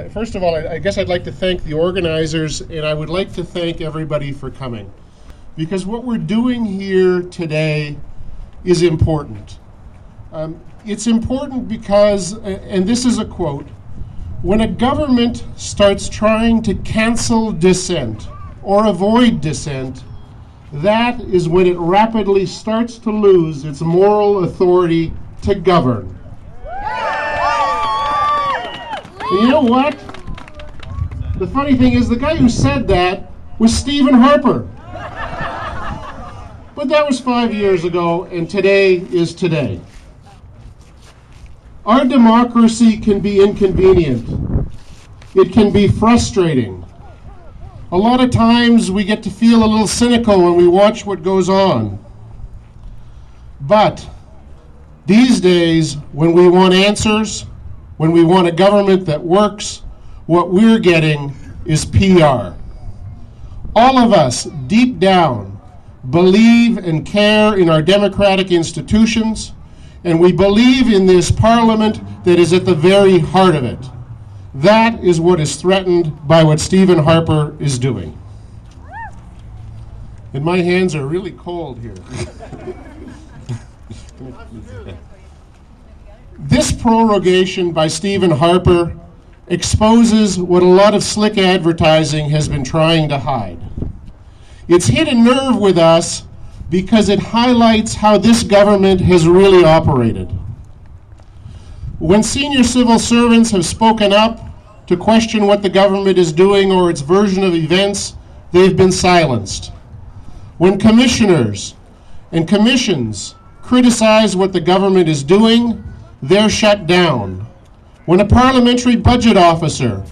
First of all, I guess I'd like to thank the organizers, and I would like to thank everybody for coming. Because what we're doing here today is important. It's important because, and this is a quote, when a government starts trying to cancel dissent or avoid dissent, that is when it rapidly starts to lose its moral authority to govern. And you know what? The funny thing is, the guy who said that was Stephen Harper. But that was 5 years ago, and today is today. Our democracy can be inconvenient. It can be frustrating. A lot of times we get to feel a little cynical when we watch what goes on. But these days, when we want answers, when we want a government that works, what we're getting is PR. All of us, deep down, believe and care in our democratic institutions, and we believe in this parliament that is at the very heart of it. That is what is threatened by what Stephen Harper is doing. And my hands are really cold here. This prorogation by Stephen Harper exposes what a lot of slick advertising has been trying to hide. It's hit a nerve with us because it highlights how this government has really operated. When senior civil servants have spoken up to question what the government is doing or its version of events, they've been silenced. When commissioners and commissions criticize what the government is doing, they're shut down. When a parliamentary budget officer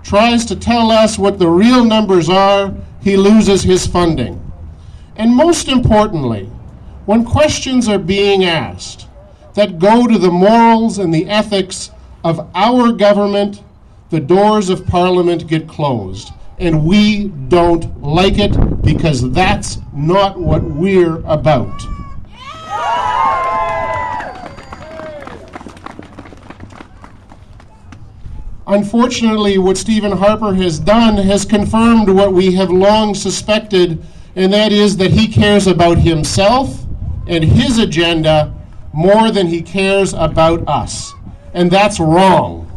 tries to tell us what the real numbers are, he loses his funding. And most importantly, when questions are being asked that go to the morals and the ethics of our government, the doors of Parliament get closed. And we don't like it because that's not what we're about. Unfortunately, what Stephen Harper has done has confirmed what we have long suspected, and that is that he cares about himself and his agenda more than he cares about us. And that's wrong.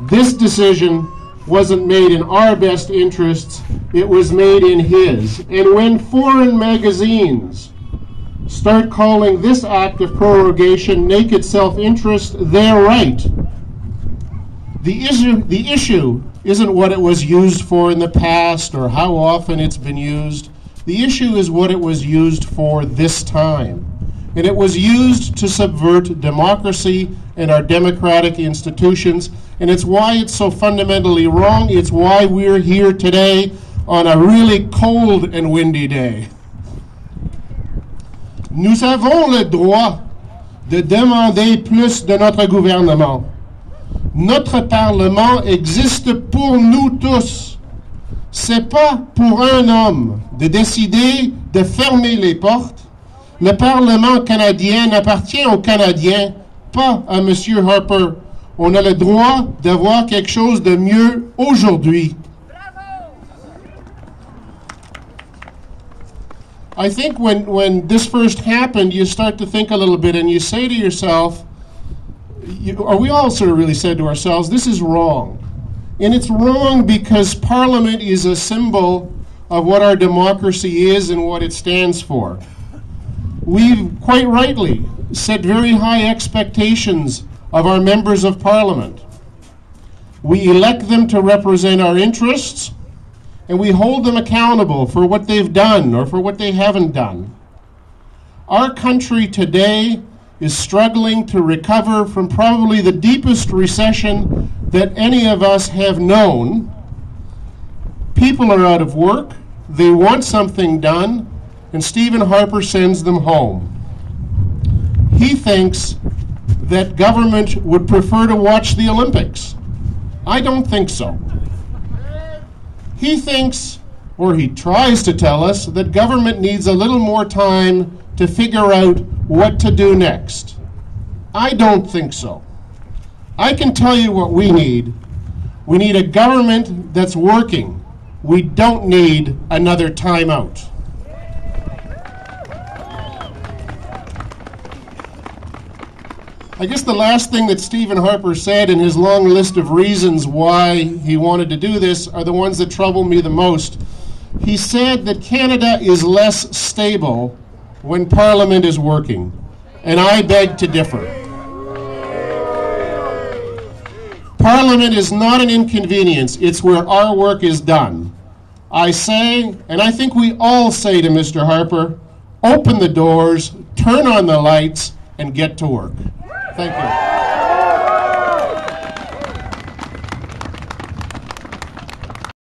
This decision wasn't made in our best interests, it was made in his. And when foreign magazines start calling this act of prorogation naked self-interest, they're right. The issue isn't what it was used for in the past or how often it's been used. The issue is what it was used for this time. And it was used to subvert democracy and our democratic institutions. And it's why it's so fundamentally wrong. It's why we're here today on a really cold and windy day. Nous avons le droit de demander plus de notre gouvernement. Notre Parlement existe pour nous tous. C'est pas pour un homme de décider de fermer les portes. Le Parlement canadien appartient aux Canadiens, pas à M. Harper. On a le droit d'avoir quelque chose de mieux aujourd'hui. I think when this first happened, you start to think a little bit and you say to yourself, or we all sort of really said to ourselves, this is wrong. And it's wrong because Parliament is a symbol of what our democracy is and what it stands for. We've quite rightly set very high expectations of our members of Parliament. We elect them to represent our interests, and we hold them accountable for what they've done or for what they haven't done. Our country today is struggling to recover from probably the deepest recession that any of us have known. People are out of work, they want something done, and Stephen Harper sends them home. He thinks that government would prefer to watch the Olympics. I don't think so. He thinks, or he tries to tell us, that government needs a little more time to figure out what to do next. I don't think so. I can tell you what we need. We need a government that's working. We don't need another timeout. I guess the last thing that Stephen Harper said in his long list of reasons why he wanted to do this are the ones that trouble me the most. He said that Canada is less stable when Parliament is working, and I beg to differ. Parliament is not an inconvenience, it's where our work is done. I say, and I think we all say to Mr. Harper, open the doors, turn on the lights, and get to work. Thank you.